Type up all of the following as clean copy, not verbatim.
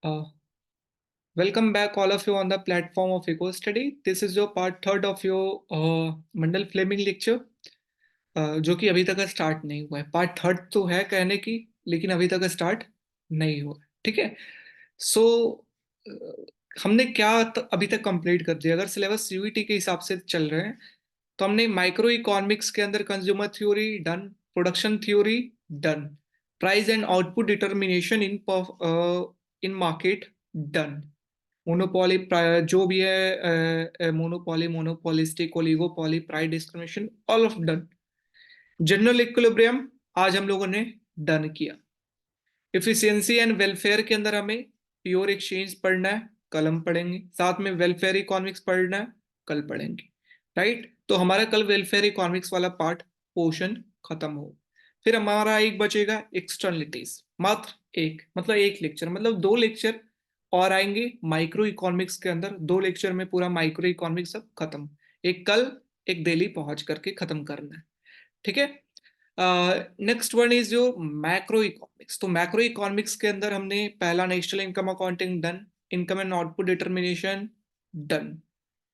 Uh, Welcome back, all of you, on the platform of Eco Study. This is your part third of your Mundell Fleming lecture, जो कि अभी तक start नहीं हुआ है। Part third तो है कहने की, लेकिन अभी तक स्टार्ट नहीं हुआ। ठीक है। सो हमने क्या अभी तक कंप्लीट कर दिया। अगर सिलेबस सीयूईटी के हिसाब से चल रहे हैं तो हमने माइक्रो इकोनॉमिक्स के अंदर consumer theory done, production theory done, price and output determination in market done, monopoly जो भी है, monopoly, monopolistic, oligopoly, price discrimination, all of done. General equilibrium आज हम लोगों ने डन किया। इफिशियंसी एंड वेलफेयर के अंदर हमें प्योर एक्सचेंज पढ़ना है, कल हम पढ़ेंगे। साथ में वेलफेयर इकोनॉमिक्स पढ़ना है, कल पढ़ेंगे। राइट, तो हमारा कल वेलफेयर इकोनॉमिक्स वाला पार्ट पोर्शन खत्म हो। फिर हमारा एक बचेगा एक्सटर्नलिटीज, मात्र एक, मतलब एक लेक्चर, मतलब दो लेक्चर और आएंगे माइक्रो इकोनॉमिक्स के अंदर। दो लेक्चर में पूरा माइक्रो इकोनॉमिक्स सब खत्म। एक कल, एक दिल्ली पहुंच करके खत्म करना है। ठीक है। नेक्स्ट वन इज जो मैक्रो इकोनॉमिक्स। तो मैक्रो इकोनॉमिक्स के अंदर हमने पहला national income accounting done, income and output determination done,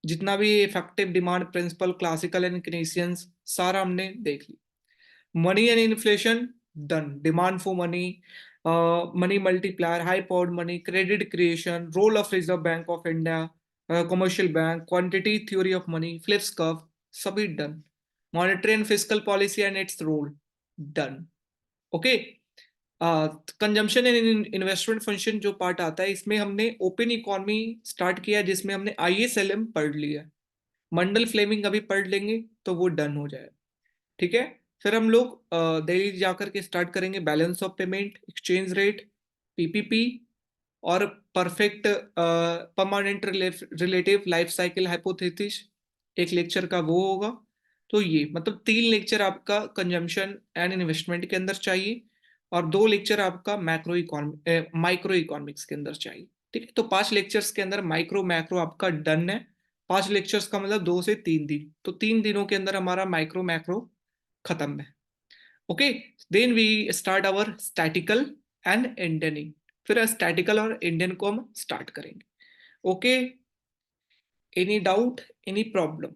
जितना भी effective demand principle, classical and Keynesians, सारा हमने देख लिया। Money and inflation done, demand for money, money multiplier, high powered money, credit creation, role of Reserve Bank of India, commercial bank, quantity theory of money, Phillips curve, सभी done. Monetary and fiscal policy and its role done. Okay. Consumption and investment function जो part आता है, इसमें हमने open economy start किया, जिसमें हमने IS-LM पढ़ लिया। मंडल फ्लेमिंग अभी पढ़ लेंगे तो वो डन हो जाए। ठीक है। फिर हम लोग दिल्ली जाकर के स्टार्ट करेंगे balance of payment, exchange rate, PPP और perfect permanent relative life cycle hypothesis. एक लेक्चर का वो होगा। तो ये मतलब तीन लेक्चर आपका कंजम्पशन एंड इन्वेस्टमेंट के अंदर चाहिए, और दो लेक्चर आपका माइक्रो इकोनॉमिक्स के अंदर चाहिए। ठीक है। तो 5 लेक्चर्स के अंदर माइक्रो मैक्रो आपका डन है। 5 लेक्चर्स का मतलब 2 से 3 दिन, तो 3 दिनों के अंदर हमारा माइक्रो मैक्रो खत्म है। Okay. Then we start our statical and Indian. फिर स्टैटिकल और इंडियन को हम स्टार्ट करेंगे। Okay. Any doubt, any problem,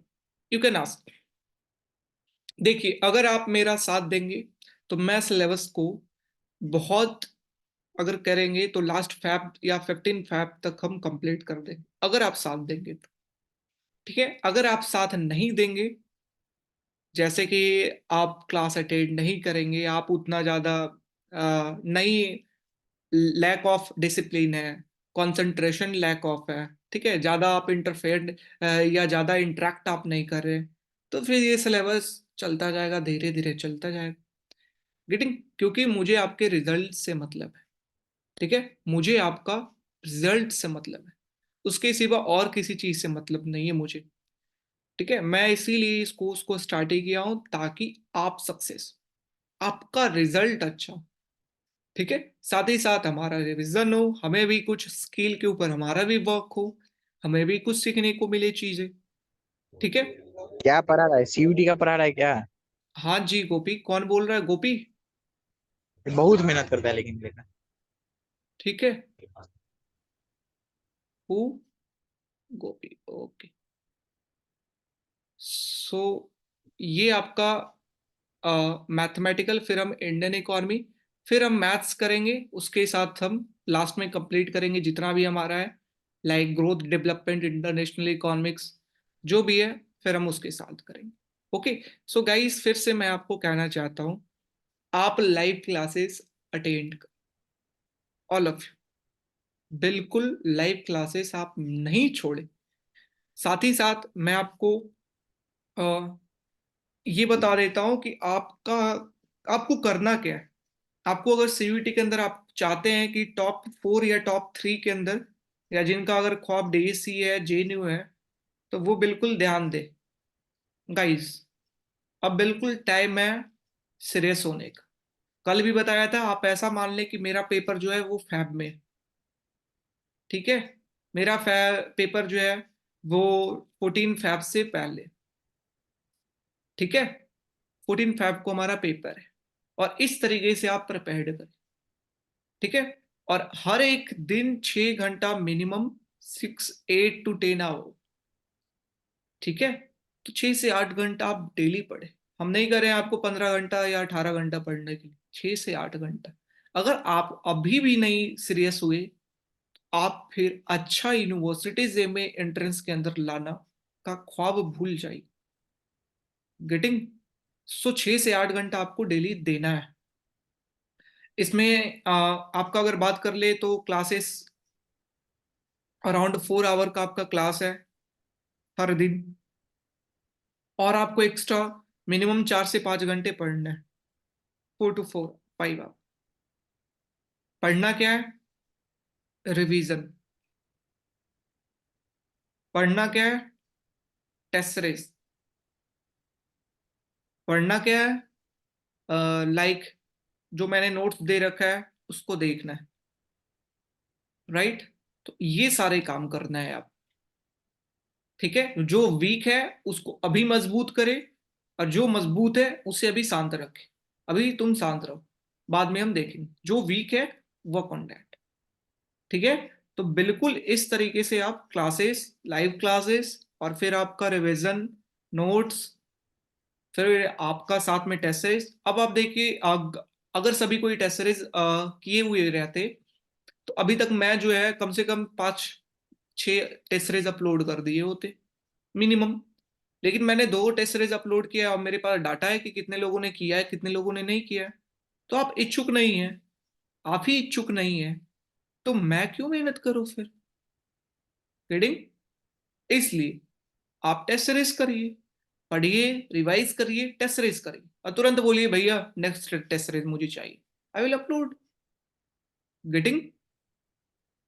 you can ask. देखिए, अगर आप मेरा साथ देंगे तो मैं सिलेबस को बहुत, अगर करेंगे तो लास्ट फैब या 15 फैब तक हम कंप्लीट कर देंगे, अगर आप साथ देंगे तो। ठीक है। अगर आप साथ नहीं देंगे, जैसे कि आप क्लास अटेंड नहीं करेंगे, आप उतना ज्यादा नहीं, लैक ऑफ डिसिप्लिन है, कंसंट्रेशन लैक ऑफ है, ठीक है, ज्यादा आप इंटरफेयर या ज्यादा इंटरेक्ट आप नहीं कर रहे, तो फिर ये सिलेबस चलता जाएगा, धीरे धीरे चलता जाएगा। गेटिंग? क्योंकि मुझे आपके रिजल्ट से मतलब है। ठीक है। मुझे आपका रिजल्ट से मतलब है, उसके सिवा और किसी चीज से मतलब नहीं है मुझे। ठीक है। मैं इसीलिए इस कोर्स को स्टार्ट ही किया हूं, ताकि आप सक्सेस, आपका रिजल्ट अच्छा हो। ठीक है। साथ ही साथ हमारा रिवीजन हो, हमें भी कुछ स्किल के ऊपर हमारा भी वर्क हो, हमें भी कुछ सीखने को मिले चीजें। ठीक है। क्या पढ़ा रहा है? सीयूटी का पढ़ा रहा है क्या? हाँ जी गोपी, कौन बोल रहा है? गोपी? बहुत मेहनत करता है लेकिन बेटा। ठीक है। हु? Gopi, okay. सो ये आपका मैथमेटिकल, फिर हम इंडियन इकोनॉमी, फिर हम मैथ्स करेंगे, उसके साथ हम लास्ट में कंप्लीट करेंगे जितना भी हमारा है, like growth, development, international economics, जो भी है, फिर हम उसके साथ करेंगे। ओके। सो गाइस, फिर से मैं आपको कहना चाहता हूँ, आप live classes attend, all of you, बिल्कुल लाइव क्लासेस आप नहीं छोड़े। साथ ही साथ मैं आपको ये बता देता हूं कि आपका, आपको करना क्या है। आपको अगर सीयूईटी के अंदर आप चाहते हैं कि टॉप 4 या टॉप 3 के अंदर, या जिनका अगर ख्वाब डीएससी है, जेएनयू है, तो वो बिल्कुल ध्यान दे गाइस। अब बिल्कुल टाइम है सीरियस होने का। कल भी बताया था, आप ऐसा मान लें कि मेरा पेपर जो है वो फैब में है। ठीक है। मेरा पेपर जो है वो 14 फैब से पहले। ठीक है। 14 फैब को हमारा पेपर है, और इस तरीके से आप प्रिपेयर्ड करें। ठीक है। और हर एक दिन 6 घंटा मिनिमम, 6 8 to 10 आवर। ठीक है, तो 6 से 8 घंटा आप डेली पढ़े। हम नहीं कर रहे हैं आपको 15 घंटा या 18 घंटा पढ़ने के लिए, 6 से 8 घंटा। अगर आप अभी भी नहीं सीरियस हुए, आप फिर अच्छा यूनिवर्सिटीज में एंट्रेंस के अंदर लाना का ख्वाब भूल जाइए। गेटिंग? सो 6 से 8 घंटा आपको डेली देना है। इसमें आपका अगर बात कर ले तो क्लासेस अराउंड 4 आवर का आपका क्लास है हर दिन। और आपको एक्स्ट्रा मिनिमम 4 से 5 घंटे पढ़ना है, 4 to 5 आवर। पढ़ना क्या है? रिवीजन। पढ़ना क्या है? Test series. पढ़ना क्या है? लाइक जो मैंने नोट्स दे रखा है उसको देखना है। राइट? तो ये सारे काम करना है आप। ठीक है, जो वीक है उसको अभी मजबूत करे, और जो मजबूत है उसे अभी शांत रखे। अभी तुम शांत रहो, बाद में हम देखेंगे। जो वीक है वर्क ऑन दैट। ठीक है, तो बिल्कुल इस तरीके से आप क्लासेस, लाइव क्लासेस, और फिर आपका रिवीजन, नोट्स, फिर आपका साथ में टेस्ट सीरीज। अब आप देखिए, अगर सभी कोई टेस्ट सीरीज किए हुए रहते, तो अभी तक मैं जो है कम से कम 5 6 टेस्ट सीरीज अपलोड कर दिए होते मिनिमम। लेकिन मैंने 2 टेस्ट सीरीज अपलोड किया और मेरे पास डाटा है कि कितने लोगों ने किया है, कितने लोगों ने नहीं किया है। तो आप इच्छुक नहीं है, आप ही इच्छुक नहीं है, तो मैं क्यों मेहनत करूं फिर? रीडिंग? इसलिए आप टेस्ट सीरीज करिए, पढ़िए, रिवाइज करिए, टेस्ट सीरीज करिए, और तुरंत बोलिए भैया नेक्स्ट टेस्ट सीरीज मुझे चाहिए, I will upload. Getting?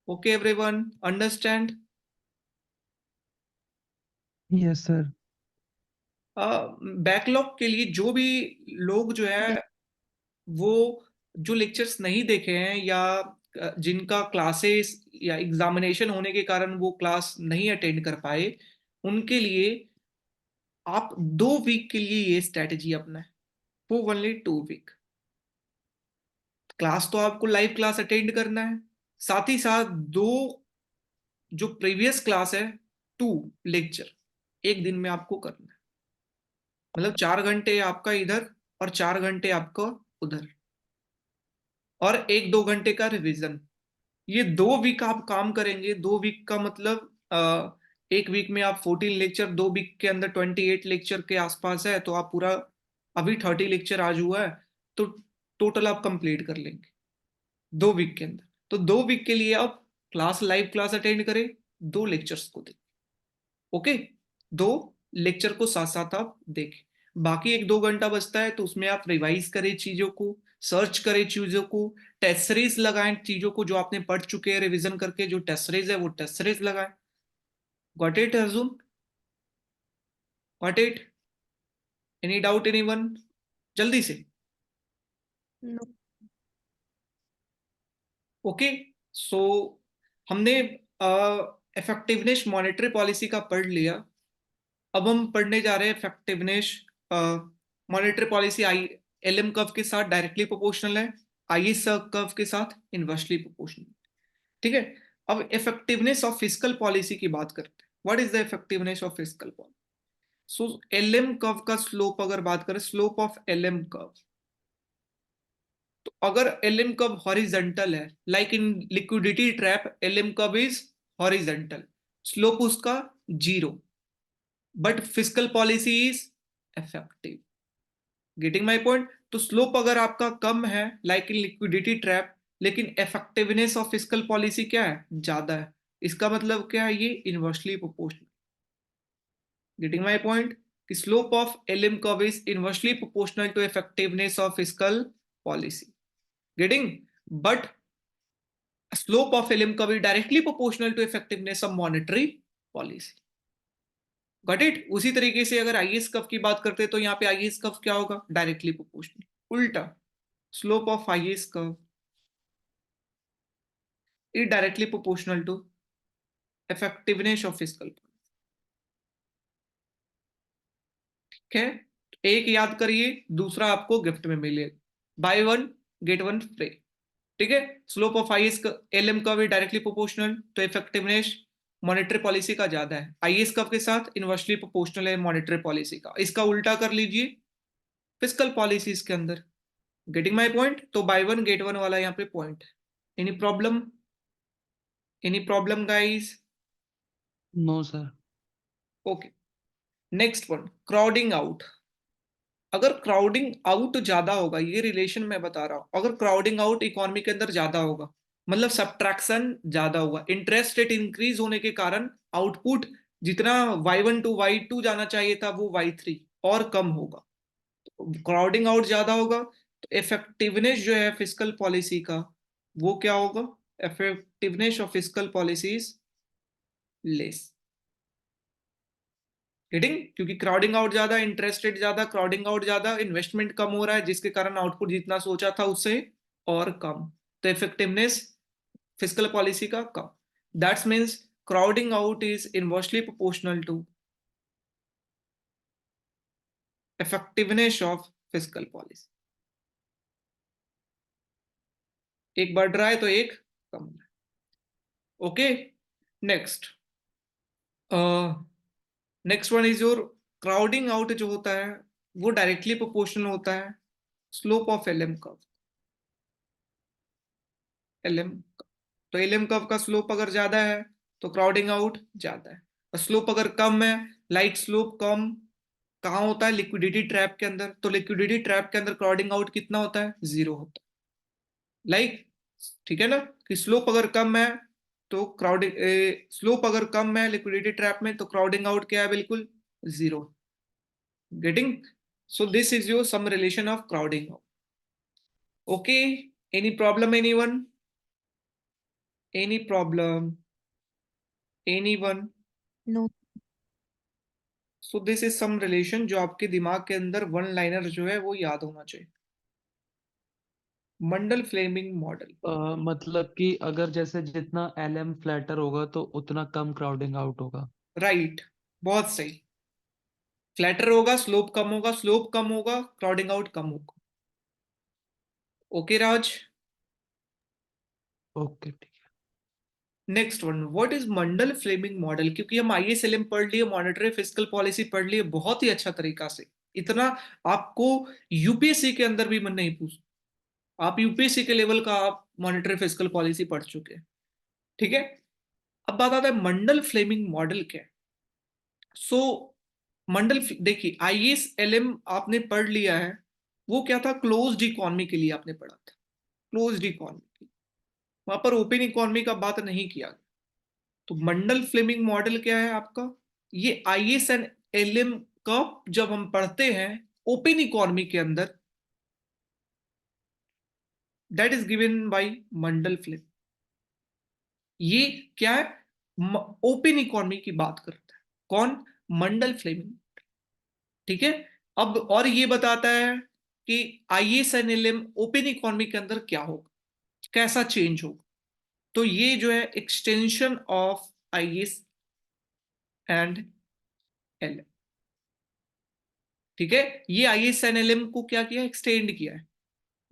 Okay everyone, understand? Yes sir. Backlog के लिए जो भी लोग जो है वो जो लेक्चर्स नहीं देखे हैं, या जिनका क्लासेस या एग्जामिनेशन होने के कारण वो क्लास नहीं अटेंड कर पाए, उनके लिए आप 2 वीक के लिए ये स्ट्रेटेजी अपनाएं। वो ओनली 2 वीक। क्लास तो आपको लाइव क्लास अटेंड करना है, साथ ही साथ दो जो प्रीवियस क्लास है, 2 लेक्चर एक दिन में आपको करना है। मतलब 4 घंटे आपका इधर और 4 घंटे आपका उधर, और 1 2 घंटे का रिवीजन। ये 2 वीक आप काम करेंगे। 2 वीक का मतलब एक वीक में आप 14 लेक्चर, 2 वीक के अंदर 28 लेक्चर के आसपास है, तो आप पूरा, अभी 30 लेक्चर आज हुआ है, तो टोटल आप कंप्लीट कर लेंगे 2 वीक के अंदर। तो 2 वीक के लिए आप क्लास, लाइव क्लास अटेंड करें, 2 लेक्चर्स को दें। ओके, 2 लेक्चर को साथ साथ आप देखें। बाकी 1 2 घंटा बचता है, तो उसमें आप रिवाइज करें चीजों को, सर्च करें चीजों को, टेस्ट सीरीज लगाएं चीजों को जो आपने पढ़ चुके हैं, रिवीजन करके जो टेस्ट सीरीज है वो टेस्ट सीरीज लगाएं। Got it Arjun? Got it? Any doubt anyone? जल्दी से। नो। ओके, सो हमने इफेक्टिवनेस मॉनेटरी पॉलिसी का पढ़ लिया। अब हम पढ़ने जा रहे हैं effectiveness monetary policy. I L M curve के साथ डायरेक्टली प्रोपोर्शनल है, आई एस कर्व के साथ इनवर्सली प्रोपोर्शनल। ठीक है, अब इफेक्टिवनेस ऑफ फिस्कल पॉलिसी की बात करते हैं। What is the effectiveness of fiscal policy? So L M curve का स्लोप अगर बात करें, slope of L M curve, तो अगर एल एम कर्व हॉरिजेंटल है, like in liquidity trap, L M curve is horizontal, slope उसका 0, but fiscal policy is effective. Getting my point? तो slope अगर आपका कम है, लाइक इन लिक्विडिटी ट्रैप, लेकिन इफेक्टिवनेस ऑफ फिस्कल पॉलिसी क्या है? ज्यादा है। इसका मतलब क्या है? ये inversely proportional. Getting my point? कि slope of LM curve is inversely proportional to effectiveness of fiscal policy. Getting? But slope of LM curve is directly proportional to effectiveness of monetary policy. Got it? उसी तरीके से अगर IS curve की बात करते हैं, तो यहाँ पे आईएस कर्व क्या होगा? Directly proportional. उल्टा, slope of highest curve is directly proportional to effectiveness of fiscal policy। ठीक है, एक याद करिए, दूसरा आपको गिफ्ट में मिलेगा, buy one get one free. ठीक है, slope of IS LM curve is directly proportional, तो इफेक्टिवनेस मॉनेटरी पॉलिसी का ज्यादा है, आईएस कर्व के साथ इनवर्सली प्रोपोर्शनल है मॉनेटरी पॉलिसी का। इसका उल्टा कर लीजिए फिस्कल पॉलिसीज के अंदर। Getting my point? तो बाय वन गेट वन वाला यहाँ पे पॉइंट है। Any problem? Any problem guys? No sir. Okay, next one, crowding out. अगर क्राउडिंग आउट ज्यादा होगा, ये रिलेशन मैं बता रहा हूं, अगर क्राउडिंग आउट इकोनॉमी के अंदर ज्यादा होगा मतलब सब्ट्रैक्शन ज्यादा होगा, इंटरेस्ट रेट इंक्रीज होने के कारण आउटपुट जितना y1 टू y2 जाना चाहिए था वो y3 और कम होगा। क्राउडिंग आउट ज्यादा होगा तो इफेक्टिवनेस जो है फिस्कल पॉलिसी का वो क्या होगा? Effectiveness of fiscal policies less. Hitting, क्योंकि क्राउडिंग आउट ज्यादा, इंटरेस्ट रेट ज्यादा, क्राउडिंग आउट ज्यादा, इन्वेस्टमेंट कम हो रहा है जिसके कारण आउटपुट जितना सोचा था उससे और कम, तो इफेक्टिवनेस फिस्कल पॉलिसी का कम। That's means crowding out is inversely proportional to effectiveness of fiscal policy. एक बढ़ रहा है तो एक कम हो रहा है। Okay, next next one is your crowding out जो होता है वो डायरेक्टली प्रोपोर्शनल होता है slope of LM curve. LM, तो एलएम कर्व का स्लोप अगर ज्यादा है तो क्राउडिंग आउट ज्यादा है, और स्लोप अगर कम है, लाइट स्लोप कम कहाँ होता है? लिक्विडिटी ट्रैप के अंदर। तो लिक्विडिटी ट्रैप के अंदर क्राउडिंग आउट कितना होता है? 0 होता है। लाइक, ठीक है ना, कि स्लोप अगर कम है तो क्राउडिंग, स्लोप अगर कम है लिक्विडिटी ट्रैप में तो क्राउडिंग आउट क्या है? बिल्कुल 0। Getting? So this is your some relation of crowding out. Okay, any problem anyone? Any problem anyone? No. So this is some relation जो आपके दिमाग के अंदर वन लाइनर जो है वो याद होना चाहिए। मंडल फ्लेमिंग मॉडल। मतलब कि अगर जैसे जितना एलएम फ्लैटर होगा तो उतना कम क्राउडिंग आउट होगा। राइट, बहुत सही। फ्लैटर होगा, स्लोप कम होगा, स्लोप कम होगा, क्राउडिंग आउट कम होगा। ओके राज? ओके ठीक है। Next one, what is Mundell Fleming model? क्योंकि हम आईएसएलएम पढ़ लिए, मॉनेटरी फिस्कल पॉलिसी पढ़ लिए बहुत ही अच्छा तरीका से, इतना आपको यूपीएससी के अंदर भी मन नहीं पूछ, आप यूपीएससी के लेवल का आप मॉनेटरी फिस्कल पॉलिसी पढ़ चुके हैं। ठीक है, अब बात आता है मंडल फ्लेमिंग मॉडल क्या है। सो मंडल, देखिए आईएसएलएम आपने पढ़ लिया है, वो क्या था? क्लोज्ड इकोनॉमी के लिए आपने पढ़ा था, क्लोज्ड इकोनॉमी, वहां पर ओपन इकोनॉमी का बात नहीं किया गया। तो मंडल फ्लेमिंग मॉडल क्या है आपका? ये आईएस एंड एलएम का जब हम पढ़ते हैं ओपन इकोनॉमी के अंदर, that is given by Mandal flame. ये क्या है? ओपन इकोनॉमी की बात करता है कौन? Mundell Fleming. ठीक है, अब और ये बताता है कि IS and LM open economy के अंदर क्या होगा, कैसा चेंज होगा। तो ये जो है extension of IS and LM. ठीक है, ये आईएस एंड एलएम को क्या किया? एक्सटेंड किया है,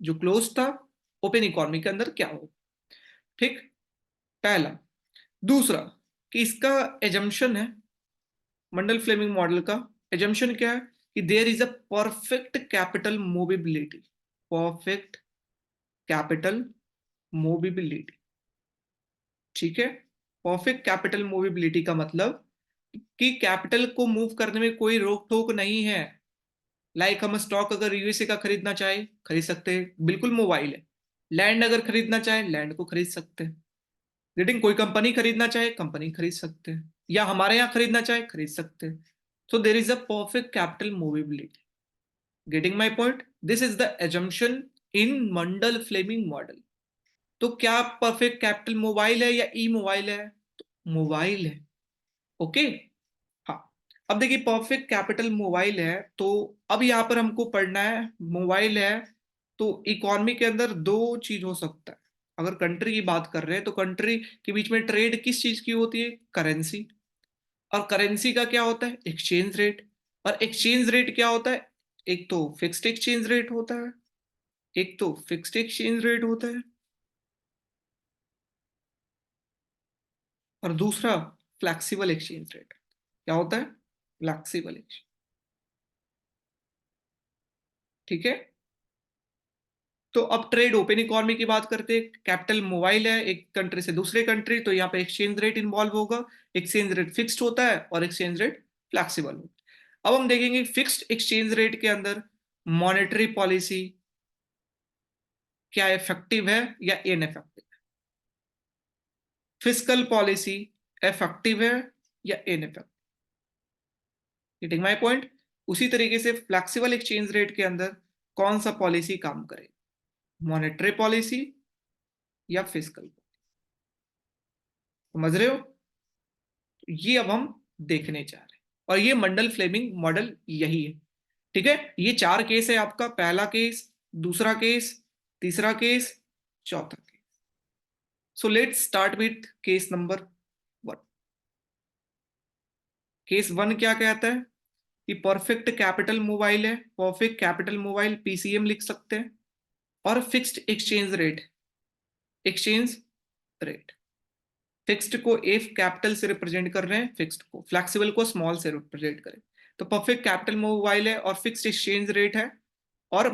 जो क्लोज था ओपन इकोनॉमी के अंदर क्या होगा। ठीक, पहला। दूसरा, कि इसका एजम्पशन है मंडल फ्लेमिंग मॉडल का, एजम्पशन क्या है? कि there is a perfect capital mobility. Perfect capital mobility. ठीक है, परफेक्ट कैपिटल मोबिलिटी का मतलब कि कैपिटल को मूव करने में कोई रोक टोक नहीं है। लाइक हम स्टॉक अगर यूएसए का खरीदना चाहे खरीद सकते हैं, बिल्कुल मोबाइल है। लैंड अगर खरीदना चाहे लैंड को खरीद सकते हैं। रेटिंग, कोई कंपनी खरीदना चाहे कंपनी खरीद सकते हैं, या हमारे यहाँ खरीदना चाहे खरीद सकते हैं। So there is a perfect capital movability. Getting my point? This is the assumption in Mundell Fleming model. तो क्या परफेक्ट कैपिटल मोबाइल है या ई मोबाइल है? तो मोबाइल है। ओके, हाँ। अब देखिए परफेक्ट कैपिटल मोबाइल है, तो अब यहां पर हमको पढ़ना है मोबाइल है तो इकोनॉमी के अंदर दो चीज हो सकता है। अगर कंट्री की बात कर रहे हैं तो कंट्री के बीच में ट्रेड किस चीज की होती है? करेंसी। और करेंसी का क्या होता है? Exchange rate. और एक्सचेंज रेट क्या होता है? एक तो फिक्स्ड एक्सचेंज रेट होता है, एक तो फिक्स्ड एक्सचेंज रेट होता है। और दूसरा फ्लेक्सिबल एक्सचेंज रेट। क्या होता है? Flexible exchange. ठीक है, तो अब ट्रेड ओपन इकोनॉमी की बात करते हैं। कैपिटल मोबाइल है एक कंट्री से दूसरे कंट्री, तो यहाँ पे एक्सचेंज रेट इन्वॉल्व होगा। एक्सचेंज रेट फिक्स्ड होता है और एक्सचेंज रेट फ्लेक्सिबल होता है। अब हम देखेंगे फिक्स्ड एक्सचेंज रेट के अंदर मॉनेटरी पॉलिसी क्या इफेक्टिव है या इनइफेक्टिव है, फिस्कल पॉलिसी इफेक्टिव है या इनइफेक्टिव। Getting my point? उसी तरीके से फ्लेक्सिबल एक्सचेंज रेट के अंदर कौन सा पॉलिसी काम करे, मॉनेटरी पॉलिसी या फिस्कल। समझ रहे हो? तो ये अब हम देखने जा रहे हैं, और ये मंडल फ्लेमिंग मॉडल यही है। ठीक है, ये 4 केस है आपका, पहला केस, दूसरा केस, तीसरा केस, चौथा case. So let's start with case number 1। Case 1 क्या कहता है कि परफेक्ट कैपिटल मोबाइल है, परफेक्ट कैपिटल मोबाइल पीसीएम लिख सकते हैं, और fixed exchange rate, exchange rate. Fixed को एफ कैपिटल से रिप्रेजेंट कर रहे हैं, फिक्स्ड को, फ्लेक्सिबल को स्मॉल से रिप्रेजेंट करें। तो परफेक्ट कैपिटल मोबाइल है और फिक्स्ड एक्सचेंज रेट है, और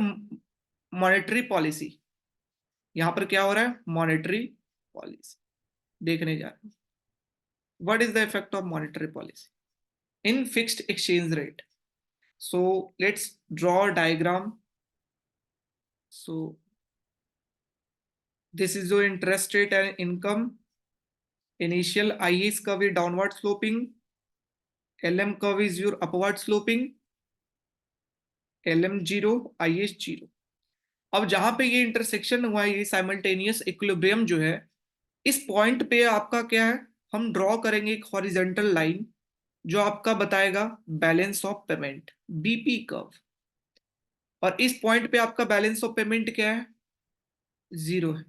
मॉनेटरी पॉलिसी, यहां पर क्या हो रहा है, मॉनेटरी पॉलिसी देखने जा रहे हैं। What is the effect of monetary policy in fixed exchange rate? So let's draw diagram. So this is your interest rate and income. Initial IS curve is downward sloping, LM curve is your upward sloping, LM 0, IS 0। अब जहां पे ये intersection हुआ है, ये simultaneous equilibrium जो है, इस पॉइंट पे आपका क्या है, हम ड्रॉ करेंगे एक हॉरिजेंटल लाइन जो आपका बताएगा balance of payment, BP curve. और इस पॉइंट पे आपका बैलेंस ऑफ पेमेंट क्या है, 0 है।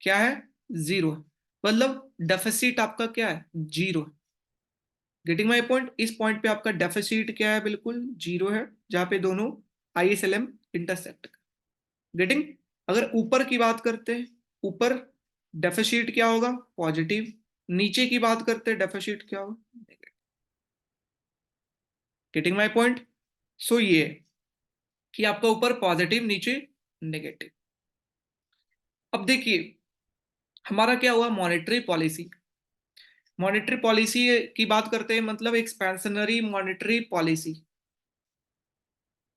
क्या है? 0 है, मतलब डेफिसिट आपका क्या है, 0 है। Getting my point? इस पॉइंट पे आपका डेफिसिट क्या है, बिल्कुल 0 है, जहां पे दोनों ISLM इंटरसेक्ट। गेटिंग? अगर ऊपर की बात करते हैं, ऊपर डेफिसिट क्या होगा, पॉजिटिव। नीचे की बात करते हैं, डेफिसिट क्या होगा, negative. Getting my point? So ये कि आपका ऊपर पॉजिटिव, नीचे नेगेटिव। अब देखिए हमारा क्या हुआ, मॉनेटरी पॉलिसी। मॉनेटरी पॉलिसी की बात करते हैं, मतलब एक्सपेंशनरी मॉनेटरी पॉलिसी,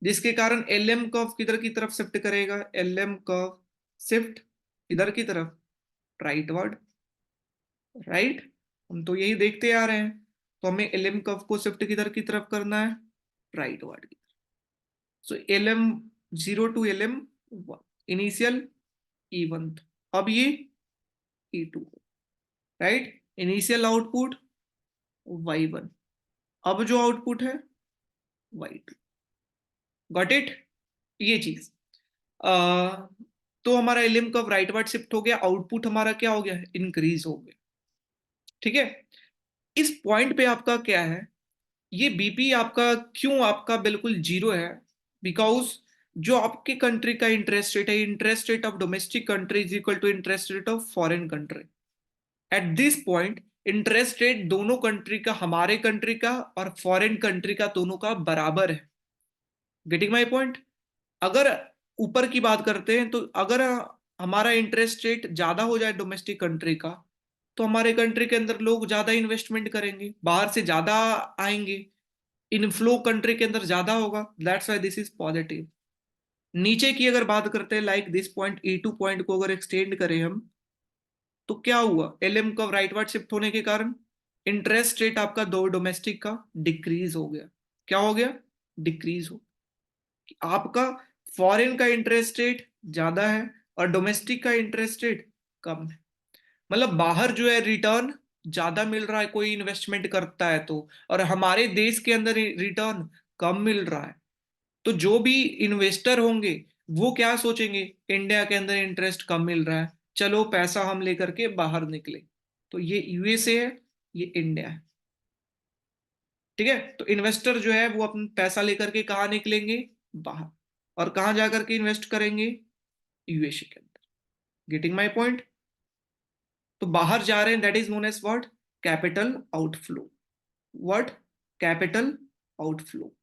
जिसके कारण एलएम कर्व किधर की तरफ शिफ्ट करेगा, एलएम कर्व शिफ्ट इधर की तरफ, राइटवर्ड। राइट, हम तो यही देखते आ रहे हैं, तो हमें एलएम कर्व को शिफ्ट किधर की तरफ करना है, राइटवर्ड की तरफ। So LM 0 to LM 1, initial E1, अब ये E2। Right, initial output Y1, अब जो आउटपुट है Y2। Got it? ये चीज तो हमारा एलएम कर्व राइटवर्ड शिफ्ट हो गया, आउटपुट हमारा क्या हो गया, इंक्रीज हो गया। ठीक है, इस पॉइंट पे आपका क्या है, ये बीपी आपका क्यों आपका बिल्कुल 0 है, बिकॉज जो आपके कंट्री का इंटरेस्ट रेट है, interest rate of domestic country is equal to interest rate of foreign country. At this point interest rate दोनों कंट्री का, हमारे कंट्री का और फॉरेन कंट्री का, दोनों का बराबर है। Getting my point? अगर ऊपर की बात करते हैं, तो अगर हमारा इंटरेस्ट रेट ज्यादा हो जाए डोमेस्टिक कंट्री का, तो हमारे कंट्री के अंदर लोग ज्यादा इन्वेस्टमेंट करेंगे, बाहर से ज्यादा आएंगे, इनफ्लो कंट्री के अंदर ज्यादा होगा, that's why this is positive. नीचे की अगर बात करते हैं, like this point E2 point को अगर एक्सटेंड करें हम, तो क्या हुआ, एलएम का राइटवर्ड शिफ्ट होने के कारण इंटरेस्ट रेट आपका दो डोमेस्टिक का डिक्रीज हो गया। क्या हो गया, डिक्रीज हो। आपका फॉरेन का इंटरेस्ट रेट ज्यादा है और डोमेस्टिक का इंटरेस्ट रेट कम है, मतलब बाहर जो है रिटर्न ज्यादा मिल रहा है कोई इन्वेस्टमेंट करता है तो, और हमारे देश के अंदर रिटर्न कम मिल रहा है। तो जो भी इन्वेस्टर होंगे वो क्या सोचेंगे, इंडिया के अंदर इंटरेस्ट कम मिल रहा है, चलो पैसा हम लेकर के बाहर निकले। तो ये यूएसए है, ये इंडिया है। ठीक है, तो इन्वेस्टर जो है वो अपना पैसा लेकर के कहाँ निकलेंगे, बाहर, और कहाँ जाकर के इन्वेस्ट करेंगे, यूएसए के अंदर। Getting my point? तो बाहर जा रहे हैं, that is known as what, capital outflow. What, capital outflow.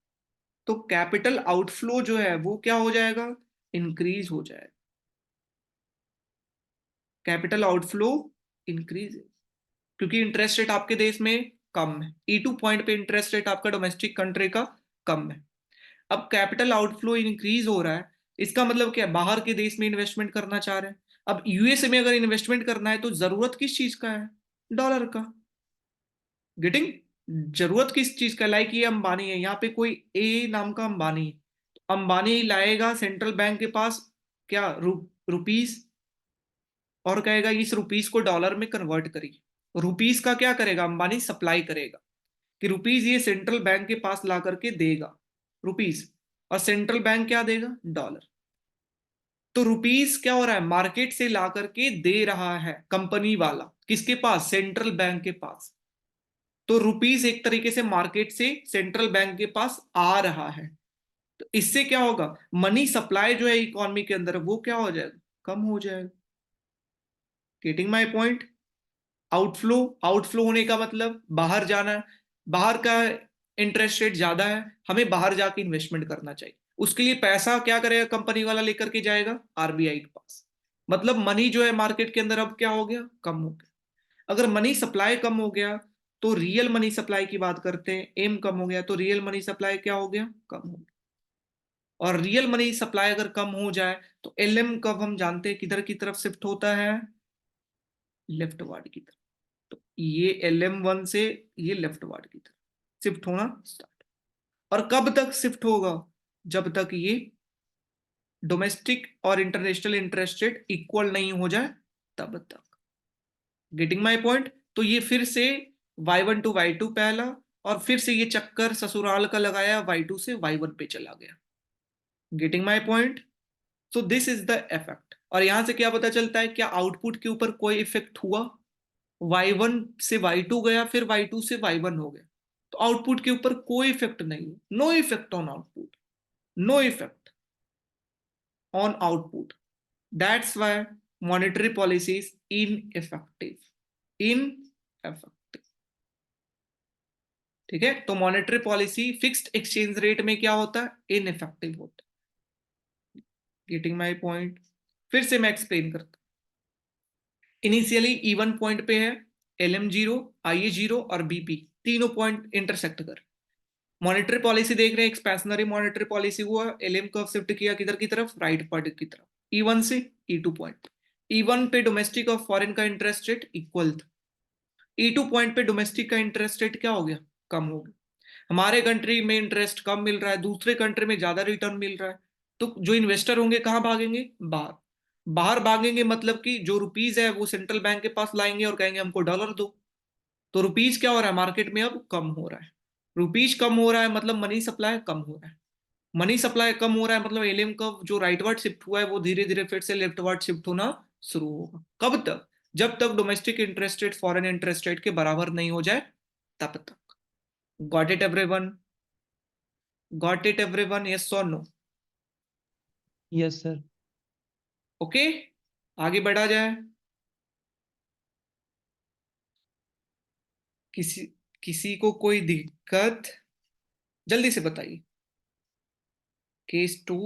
तो कैपिटल आउटफ्लो जो है वो क्या हो जाएगा, इंक्रीज हो जाएगा। कैपिटल आउटफ्लो इंक्रीज, क्योंकि इंटरेस्ट रेट आपके देश में कम है, E2 पॉइंट पे इंटरेस्ट रेट आपका डोमेस्टिक कंट्री का कम है। अब कैपिटल आउटफ्लो इंक्रीज हो रहा है, इसका मतलब क्या है, बाहर के देश में इन्वेस्टमेंट करना चाह रहे हैं। अब यूएसए में अगर इन्वेस्टमेंट करना है तो जरूरत किस चीज का है, डॉलर का। गेटिंग, जरूरत किस चीज का, लाइक ये अंबानी है, यहाँ पे कोई ए नाम का अंबानी है, तो अंबानी लाएगा सेंट्रल बैंक के पास क्या, रुपीस, और कहेगा इस रुपीस को डॉलर में कन्वर्ट करिए। रुपीस का क्या करेगा, अंबानी सप्लाई करेगा कि रुपीस ये सेंट्रल बैंक के पास ला करके देगा रुपीस, और सेंट्रल बैंक क्या देगा, डॉलर। तो रुपीस क्या हो रहा है, मार्केट से ला करके दे रहा है कंपनी वाला, किसके पास, सेंट्रल बैंक के पास। तो रुपीस एक तरीके से मार्केट से सेंट्रल बैंक के पास आ रहा है। तो इससे क्या होगा, मनी सप्लाई जो है इकोनॉमी के अंदर वो क्या हो जाएगा, कम हो जाएगा। Getting my point. Outflow, outflow होने का मतलब बाहर जाना है, बाहर का इंटरेस्ट रेट ज्यादा है, हमें बाहर जाके इन्वेस्टमेंट करना चाहिए। उसके लिए पैसा क्या करेगा, कंपनी वाला लेकर के जाएगा आरबीआई के पास। मतलब मनी जो है मार्केट के अंदर अब क्या हो गया, कम हो गया। अगर मनी सप्लाई कम हो गया तो रियल मनी सप्लाई की बात करते हैं, एम कम हो गया तो रियल मनी सप्लाई क्या हो गया, कम हो गया। और रियल मनी सप्लाई अगर कम हो जाए तो एलएम कब हम जानते हैं किधर की तरफ शिफ्ट होता है, लेफ्ट वार्ड की तरफ। तो ये LM1 से ये लेफ्ट वार्ड की तरफ शिफ्ट होना स्टार्ट। और कब तक शिफ्ट होगा, जब तक ये डोमेस्टिक और इंटरनेशनल इंटरेस्ट रेट इक्वल नहीं हो जाए तब तक। Getting my point. तो ये फिर से Y1 टू Y2 पहला, और फिर से ये चक्कर ससुराल का लगाया, Y2 से Y1 पे चला गया। Getting my point. So this is the effect. और यहां से क्या पता चलता है, क्या आउटपुट के ऊपर कोई इफेक्ट हुआ, Y1 से Y2 गया, फिर Y2 से Y1 हो गया, तो आउटपुट के ऊपर कोई इफेक्ट नहीं, no effect on output, no effect on output. That's why monetary policy is ineffective, ineffective. ठीक है, तो monetary policy fixed exchange rate में क्या होता है, इनइफेक्टिव होता है। Getting my point. फिर से मैं एक्सप्लेन करता हूं। इनिशियली E1 पॉइंट पे है, LM0, IA0 और BP तीनों पॉइंट इंटरसेक्ट कर। मॉनेटरी पॉलिसी देख रहे हैं, एक्सपेंशनरी मॉनेटरी पॉलिसी हुआ, LM कर्व शिफ्ट किया किधर की तरफ, राइट पार्ट की तरफ, E1 से E2 पॉइंट। E1 पे डोमेस्टिक और फॉरेन का इंटरेस्ट रेट इक्वल था, E2 पॉइंट पे डोमेस्टिक का इंटरेस्ट रेट क्या हो गया, कम हो गया। हमारे कंट्री में इंटरेस्ट कम मिल रहा है, दूसरे कंट्री में ज्यादा रिटर्न मिल रहा है, तो जो इन्वेस्टर होंगे कहाँ भागेंगे, बाहर। बाहर भागेंगे मतलब कि जो रुपीज है वो सेंट्रल बैंक के पास लाएंगे और कहेंगे हमको डॉलर दो। तो रुपीज क्या हो रहा है, मार्केट में अब कम हो रहा है। रुपीज कम हो रहा है मतलब मनी सप्लाई कम हो रहा है। मनी सप्लाई कम हो रहा है मतलब एलएम का जो राइटवर्ड शिफ्ट हुआ है वो धीरे धीरे फिर से लेफ्टवर्ड शिफ्ट होना शुरू होगा। कब तक, जब तक domestic interest rate foreign interest rate के बराबर नहीं हो जाए तब तक। Got it everyone, got it everyone, yes और नो। Yes sir. ओके, आगे बढ़ा जाए। किसी किसी को कोई दिक्कत, जल्दी से बताइए। केस 2,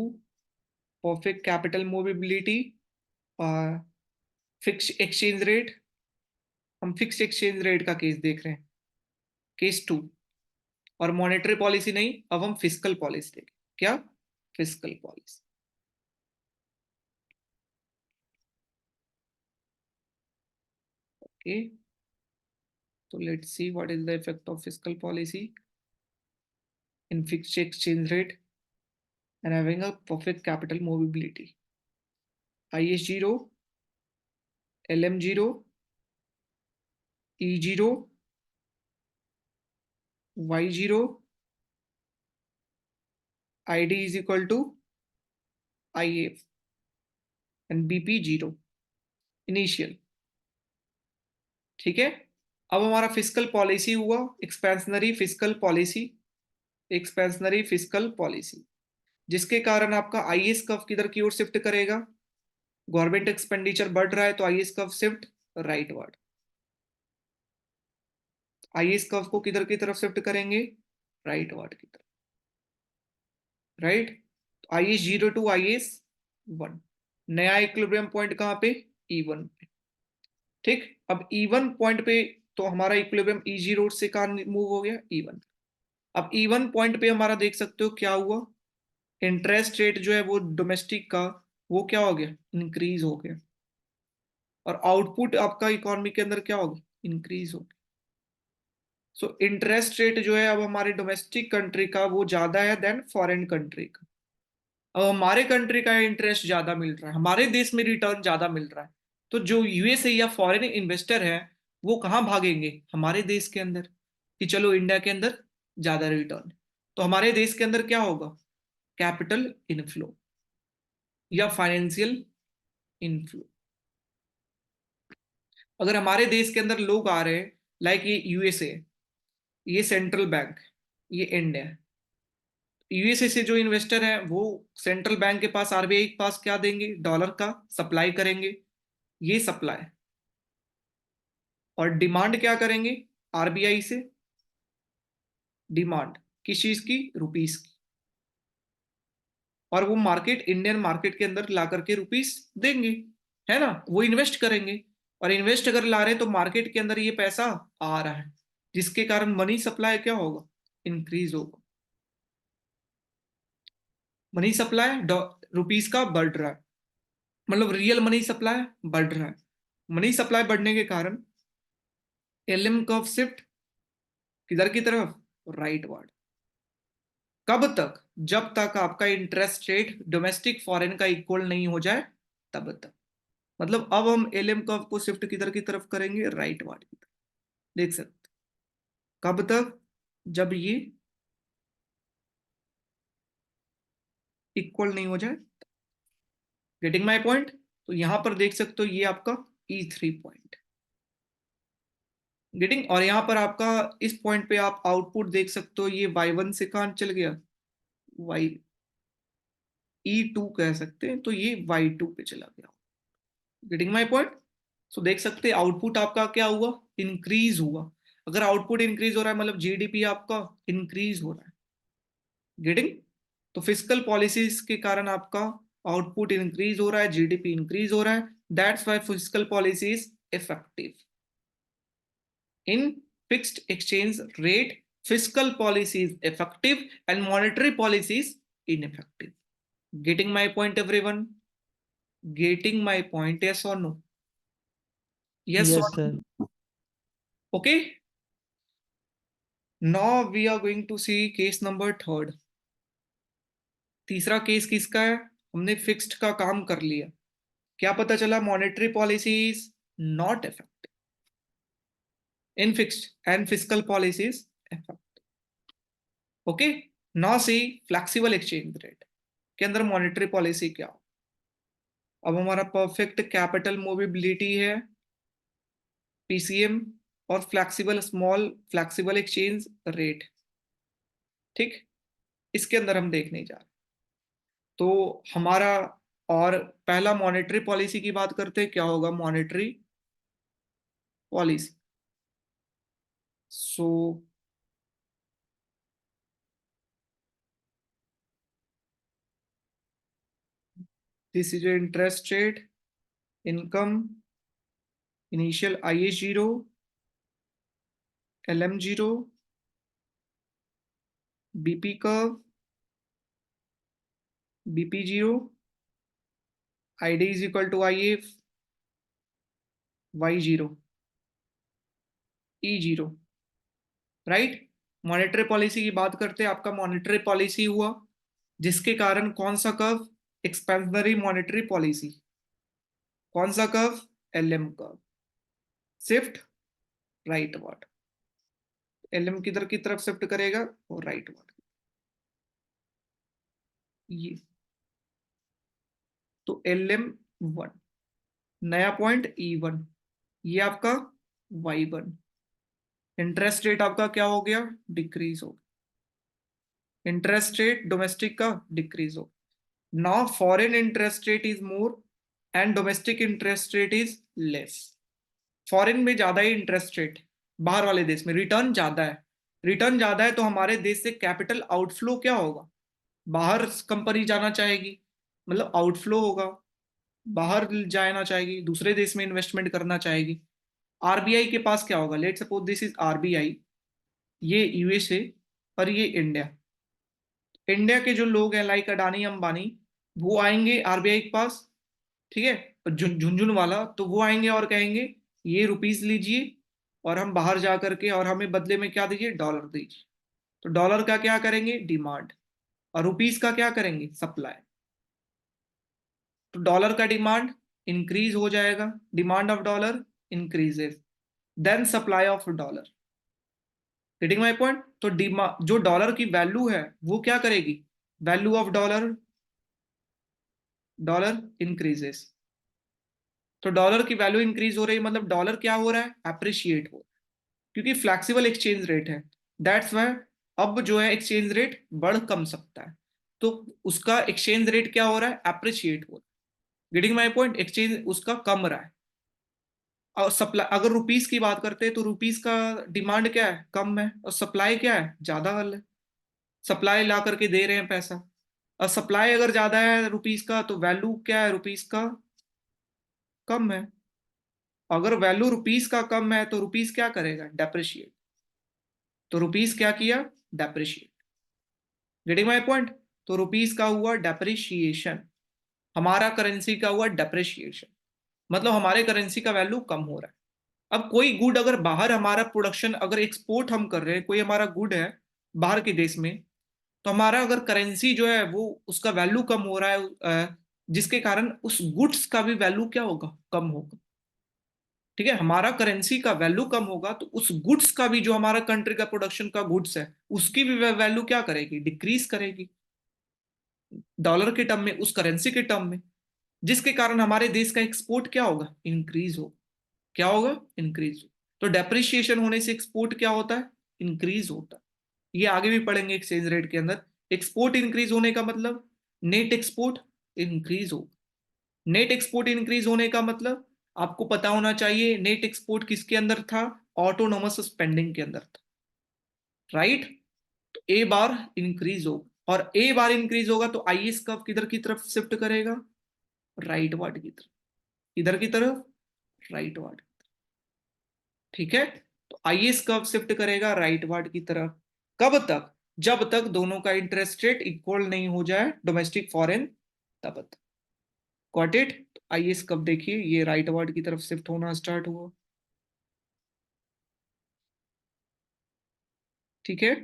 परफेक्ट कैपिटल मूवेबिलिटी और फिक्स एक्सचेंज रेट। हम फिक्स एक्सचेंज रेट का केस देख रहे हैं, केस 2। और मॉनेटरी पॉलिसी नहीं, अब हम फिस्कल पॉलिसी देखें। क्या, फिस्कल पॉलिसी। ओके, तो let's see what is the effect of fiscal policy in fixed exchange rate and having a perfect capital movability. IS0, LM0, E0, Y0, ID is equal to IA and BP 0 initial. ठीक है, अब हमारा fiscal policy हुआ expansionary fiscal policy, expansionary fiscal policy, जिसके कारण आपका IS curve किधर की ओर शिफ्ट करेगा, गवर्नमेंट एक्सपेंडिचर बढ़ रहा है तो IS curve shift rightward. IS curve को किधर की तरफ शिफ्ट करेंगे? राइटवर्ड की तरफ, राइट। आईएस 0 टू आईएस 1, नया इक्विलिब्रियम पॉइंट कहां पे? E1 पे, ठीक। अब E1 पॉइंट पे तो हमारा इक्विलिब्रियम E0 से कहां मूव हो गया? E1। अब E1 पॉइंट पे हमारा देख सकते हो क्या हुआ, इंटरेस्ट रेट जो है वो डोमेस्टिक का वो क्या हो गया? इंक्रीज हो गया। और आउटपुट आपका इकोनॉमी के अंदर क्या हो गया? इंक्रीज हो गया। सो इंटरेस्ट रेट जो है अब हमारे डोमेस्टिक कंट्री का वो ज्यादा है देन फॉरेन कंट्री का। अब हमारे कंट्री का इंटरेस्ट ज्यादा मिल रहा है, हमारे देश में रिटर्न ज्यादा मिल रहा है, तो जो यूएसए या फॉरेन इन्वेस्टर है वो कहाँ भागेंगे? हमारे देश के अंदर, कि चलो इंडिया के अंदर ज्यादा रिटर्न। तो हमारे देश के अंदर क्या होगा? कैपिटल इनफ्लो या फाइनेंशियल इनफ्लो। अगर हमारे देश के अंदर लोग आ रहे हैं, लाइक ये यूएसए, ये सेंट्रल बैंक, ये इंडिया, यूएसए से जो इन्वेस्टर है वो सेंट्रल बैंक के पास, आरबीआई के पास क्या देंगे? डॉलर का सप्लाई करेंगे, ये सप्लाई। और डिमांड क्या करेंगे आरबीआई से? डिमांड किस चीज की? रुपीस की। और वो मार्केट, इंडियन मार्केट के अंदर ला करके रुपीस देंगे, है ना, वो इन्वेस्ट करेंगे। और इन्वेस्ट अगर ला रहे हैं तो मार्केट के अंदर ये पैसा आ रहा है, जिसके कारण मनी सप्लाई क्या होगा? इंक्रीज होगा। मनी सप्लाई रुपीस का बढ़ रहा है, मतलब रियल मनी सप्लाई बढ़ रहा है। मनी सप्लाई बढ़ने के कारण एलएम कर्व शिफ्ट किधर की तरफ? राइटवर्ड। कब तक? जब तक आपका इंटरेस्ट रेट डोमेस्टिक फॉरेन का इक्वल नहीं हो जाए तब तक। मतलब अब हम एलएम कर्व को शिफ्ट किधर की तरफ करेंगे? राइटवर्ड की तरफ। देख सकते कब तक? जब ये इक्वल नहीं हो जाए। Getting my point? तो यहां पर देख सकते हो ये आपका E3 पॉइंट गेटिंग। और यहां पर आपका इस पॉइंट पे आप आउटपुट देख सकते हो, ये Y1 से कहां चल गया? Y E2 कह सकते हैं, तो ये Y2 पे चला गया। Getting my point? सो देख सकते हैं आउटपुट आपका क्या हुआ? इंक्रीज हुआ। अगर आउटपुट इंक्रीज हो रहा है मतलब जीडीपी आपका इंक्रीज हो रहा है। गेटिंग? तो फिस्कल पॉलिसीज के कारण आपका आउटपुट इंक्रीज हो रहा है, जीडीपी इंक्रीज हो रहा है। That's why fiscal policy is effective. In fixed exchange rate fiscal policy is effective and monetary policy is ineffective. Getting my point, everyone? Getting my point? Yes or no? Yes or Yes, sir. no? Okay. Now we are going to see case number 3rd. तीसरा case किसका है? हमने fixed का काम कर लिया, क्या पता चला? Monetary policy is not effective in fixed and fiscal policies effective. Okay. Now see flexible exchange rate के अंदर मॉनेटरी पॉलिसी क्या हो? अब हमारा परफेक्ट कैपिटल मूवेबिलिटी है, पीसीएम, और flexible small flexible exchange rate, ठीक। इसके अंदर हम देखने जा रहे हैं। तो हमारा, और पहला मॉनेटरी पॉलिसी की बात करते हैं, क्या होगा monetary policy? So this is interest rate, income, initial IS 0, LM 0, BP curve, BP 0, ID is equal to IF, Y 0, E 0, right. Monetary policy की बात करते हैं, आपका मॉनेटरी पॉलिसी हुआ जिसके कारण कौन सा कर्व? Expansionary monetary policy. कौन सा curve? LM curve. Shift rightward. LM किधर की तरफ शिफ्ट करेगा? और राइटवर्ड। ये तो LM1, नया पॉइंट E1, ये आपका Y1। इंटरेस्ट रेट आपका क्या हो गया? डिक्रीज हो गया। इंटरेस्ट रेट डोमेस्टिक का डिक्रीज हो। Now foreign interest rate is more and domestic interest rate is less. Foreign में ज्यादा ही इंटरेस्ट रेट, बाहर वाले देश में रिटर्न ज्यादा है, रिटर्न ज्यादा है तो हमारे देश से कैपिटल आउटफ्लो क्या होगा, बाहर कंपनी जाना चाहेगी, मतलब आउटफ्लो होगा, बाहर जाना चाहेगी, दूसरे देश में इन्वेस्टमेंट करना चाहेगी। आरबीआई के पास क्या होगा, let suppose this is RBI, ये यूएसए और ये इंडिया। इंडिया के जो लोग हैं लाइक अडानी अंबानी, वो आएंगे आरबीआई के पास, ठीक है, झुनझुन वाला, तो वो आएंगे और कहेंगे ये रुपीस लीजिए और हम बाहर जा करके, और हमें बदले में क्या दीजिए, डॉलर दीजिए। तो डॉलर का क्या करेंगे, डिमांड, और रुपीस का क्या करेंगे, सप्लाई। तो डॉलर का डिमांड इंक्रीज हो जाएगा, demand of dollar increases, then supply of dollar. Getting my point. तो जो डॉलर की वैल्यू है वो क्या करेगी, value of dollar, dollar increases. तो डॉलर की वैल्यू इंक्रीज हो रही है, मतलब डॉलर क्या हो रहा है, अप्रिशिएट हो रहा है, क्योंकि फ्लैक्सिबल एक्सचेंज रेट है, दैट्स वाई अब जो है एक्सचेंज रेट बढ़ कम सकता है, तो उसका एक्सचेंज रेट क्या हो रहा है, अप्रिशिएट हो रहा है। गेटिंग माय पॉइंट, एक्सचेंज उसका कम रहा है। और सप्लाई, अगर रुपीस की बात करते हैं तो रुपीस का डिमांड क्या है, कम है, और सप्लाई क्या है, ज्यादा है, सप्लाई ला करके दे रहे हैं पैसा। और सप्लाई अगर ज्यादा है रुपीस का तो वैल्यू क्या है रुपीस का, कम है। अगर वैल्यू रुपीस का कम है तो रुपीस क्या करेगा, डेप्रिशिएट। तो रुपीस क्या किया, डेप्रिशिएट। Getting my point. तो रुपीस का हुआ डेप्रिशिएशन, हमारा करेंसी का हुआ डेप्रिशिएशन, मतलब हमारे करेंसी का वैल्यू कम हो रहा है। अब कोई गुड अगर बाहर, हमारा प्रोडक्शन अगर एक्सपोर्ट हम कर रहे हैं, कोई हमारा गुड है बाहर के देश में, तो हमारा अगर करेंसी जो है वो उसका वैल्यू कम हो रहा है, जिसके कारण उस गुड्स का भी वैल्यू क्या होगा, कम होगा। ठीक है, हमारा करेंसी का वैल्यू कम होगा तो उस गुड्स का भी, जो हमारा कंट्री का प्रोडक्शन का गुड्स है, उसकी भी वैल्यू क्या करेगी, डिक्रीज करेगी, डॉलर के टर्म में, उस करेंसी के टर्म में, जिसके कारण हमारे देश का एक्सपोर्ट क्या होगा, इंक्रीज होगा। क्या होगा, इंक्रीज हो। तो डेप्रिशिएशन होने से एक्सपोर्ट क्या होता है, इंक्रीज होता है। ये आगे भी पढ़ेंगे एक्सचेंज रेट के अंदर। एक्सपोर्ट इंक्रीज होने का मतलब नेट एक्सपोर्ट इंक्रीज हो, नेट एक्सपोर्ट इंक्रीज होने का मतलब आपको पता होना चाहिए, नेट एक्सपोर्ट किसके अंदर था, ऑटोनोमस स्पेंडिंग के अंदर था, राइट। तो ए बार इंक्रीज होगा, और ए बार इंक्रीज होगा तो आईएस कर्व किधर की तरफ शिफ्ट करेगा, राइट वार्ड की तरफ, इधर की तरफ, राइट वार्ड। ठीक है, तो आईएस कर्व शिफ्ट करेगा राइट वार्ड की तरफ। कब तक, जब तक दोनों का इंटरेस्ट रेट इक्वल नहीं हो जाए, डोमेस्टिक फॉरेन, तब तक। Got it. आईएस कब देखिए ये राइट वर्ड की तरफ शिफ्ट होना स्टार्ट हुआ। ठीक है,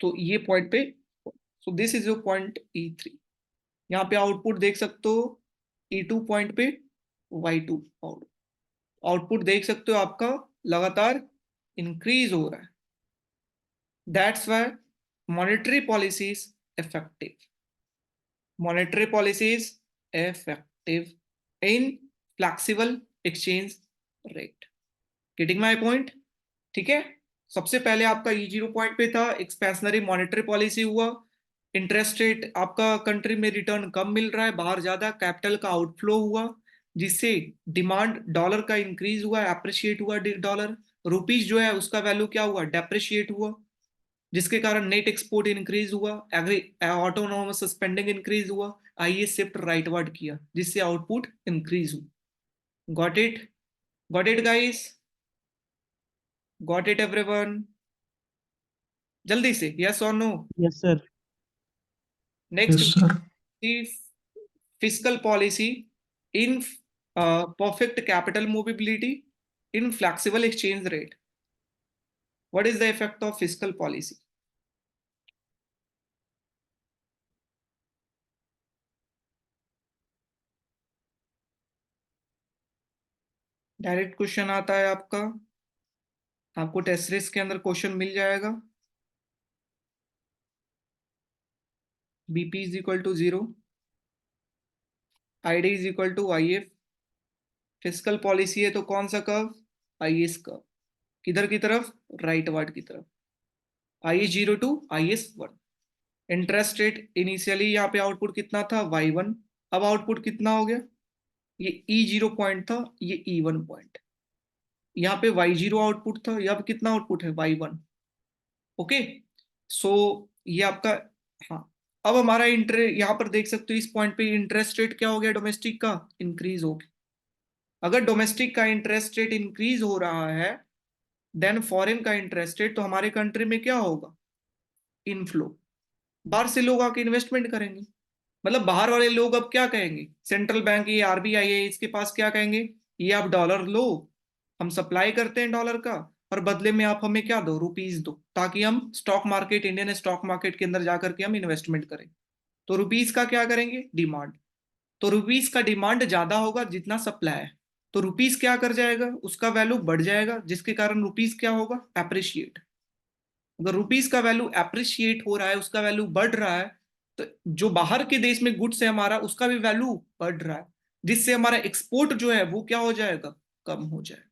तो ये पॉइंट पे, सो this is your point E3। यहाँ पे आउटपुट देख सकते हो, E2 पॉइंट पे Y2 आउटपुट देख सकते हो, आपका लगातार इंक्रीज हो रहा है। That's why monetary policies effective, monetary policies effective in flexible exchange rate. Getting my point. ठीक है, सबसे पहले आपका E0 पॉइंट पे था, एक्सपेंशनरी मॉनेटरी पॉलिसी हुआ, इंटरेस्ट रेट आपका कंट्री में रिटर्न कम मिल रहा है, बाहर ज्यादा कैपिटल का आउटफ्लो हुआ, जिससे डिमांड डॉलर का इंक्रीज हुआ, अप्रिशिएट हुआ डॉलर, रुपीज जो है उसका वैल्यू क्या हुआ, डेप्रिशिएट हुआ, जिसके कारण नेट एक्सपोर्ट इंक्रीज हुआ, ऑटोनोमस स्पेंडिंग इंक्रीज हुआ, आईए शिफ्ट राइटवर्ड किया, जिससे आउटपुट इंक्रीज हुआ। Got it, got it guys, got it everyone, जल्दी से यस और no. Yes sir. Next, Yes, sir. fiscal policy in perfect capital mobility in flexible exchange rate. What is the effect of fiscal policy? Direct question आता है आपका, आपको test series के अंदर question मिल जाएगा। BP is equal to 0, ID is equal to IF, fiscal policy है तो कौन सा कर्व, आईएस कर्व, किधर की तरफ, राइट वार्ड की तरफ, IS0 to IS1। Interest rate initially यहाँ पे आउटपुट कितना था, Y1, अब आउटपुट कितना हो गया, ये E0 पॉइंट था, ये E1 पॉइंट। यहाँ पे y0 आउटपुट था, यहाँ पे कितना आउटपुट है y1। ओके, सो ये आपका, हाँ। अब हमारा यहाँ पर देख सकते हो इस पॉइंट पे इंटरेस्ट रेट क्या हो गया, डोमेस्टिक का इंक्रीज हो गया। अगर डोमेस्टिक का इंटरेस्ट रेट इंक्रीज हो रहा है देन फॉरेन का इंटरेस्ट रेट, तो हमारे कंट्री में क्या होगा, इनफ्लो। बाहर से लोग आके इन्वेस्टमेंट करेंगे। मतलब बाहर वाले लोग अब क्या कहेंगे, सेंट्रल बैंक, ये आरबीआई है, इसके पास क्या कहेंगे, ये आप डॉलर लो, हम सप्लाई करते हैं डॉलर का, और बदले में आप हमें क्या दो, रुपीज दो, ताकि हम stock market, Indian stock market के अंदर जाकर के हम इन्वेस्टमेंट करें। तो रुपीज का क्या करेंगे, डिमांड। तो रुपीज का डिमांड ज्यादा होगा जितना सप्लाई है, तो रुपीज क्या कर जाएगा, उसका वैल्यू बढ़ जाएगा, जिसके कारण रुपीज क्या होगा, एप्रिशिएट। अगर रुपीज का वैल्यू एप्रिशिएट हो रहा है, उसका वैल्यू बढ़ रहा है, तो जो बाहर के देश में गुड्स है हमारा, उसका भी वैल्यू बढ़ रहा है, जिससे हमारा एक्सपोर्ट जो है वो क्या हो जाएगा, कम हो जाएगा।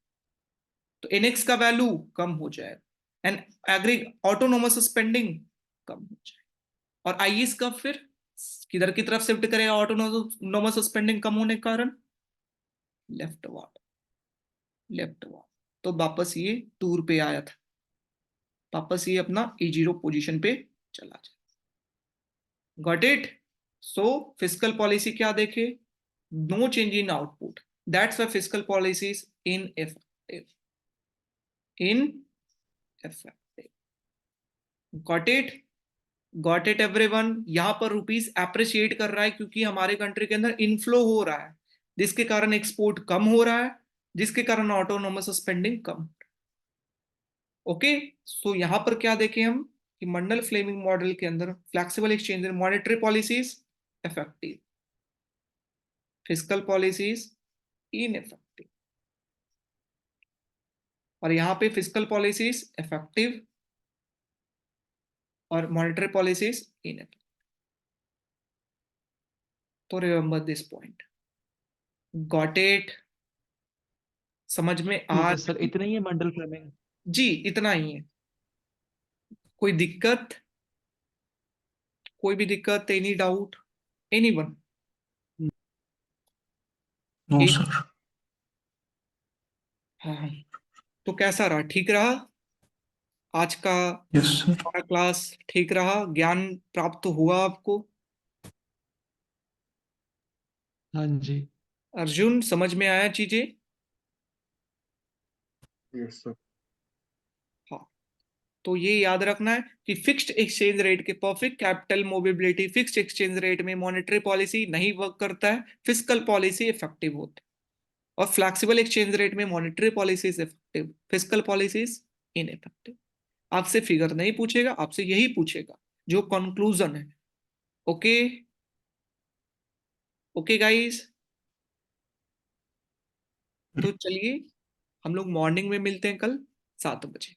तो एनएक्स का वैल्यू कम हो जाएगा एंड एग्री ऑटोनोमस स्पेंडिंग कम हो जाएगा। और आईएस का फिर किधर की तरफ शिफ्ट करेगा, ऑटोनोमस स्पेंडिंग कम होने के कारण लेफ्टवर्ड, लेफ्टवर्ड। तो वापस ये टूर पे आया था, वापस ये अपना E0 पोजीशन पे चला जाए। Got it. So fiscal policy क्या देखे, no change in output, that's why fiscal policies ineffective, ineffective. Got it, got it everyone. यहां पर रुपीस एप्रिशिएट कर रहा है क्योंकि हमारे कंट्री के अंदर इनफ्लो हो रहा है, जिसके कारण एक्सपोर्ट कम हो रहा है, जिसके कारण ऑटोनोमस स्पेंडिंग कम। ओके, सो यहां पर क्या देखें हम कि मंडल फ्लेमिंग मॉडल के अंदर flexible exchange monetary policies effective, fiscal policies ineffective. और यहां पे फिस्कल पॉलिसीज इफेक्टिव और मॉनेटरी पॉलिसीज इनइफेक्टिव। तो remember this point. Got it, समझ में ठीक आ, है सर, इतना ही है मंडल फ्लेमिंग। जी इतना ही है। कोई दिक्कत, कोई भी दिक्कत, any doubt, anyone? No sir. हाँ, तो कैसा रहा, ठीक रहा आज का यस सर। हमारा क्लास? ठीक रहा, ज्ञान प्राप्त हुआ आपको? हाँ जी। अर्जुन, समझ में आया चीजें? Yes sir. हाँ, तो ये याद रखना है कि फिक्स्ड एक्सचेंज रेट के perfect capital mobility, fixed exchange rate में मॉनेटरी पॉलिसी नहीं वर्क करता है, फिस्कल पॉलिसी इफेक्टिव होती है। और फ्लेक्सिबल एक्सचेंज रेट में monetary policy effective, fiscal policy ineffective. आपसे फिगर नहीं पूछेगा, आपसे यही पूछेगा जो कंक्लूजन है। ओके, ओके गाइस, तो चलिए हम लोग मॉर्निंग में मिलते हैं कल 7 बजे।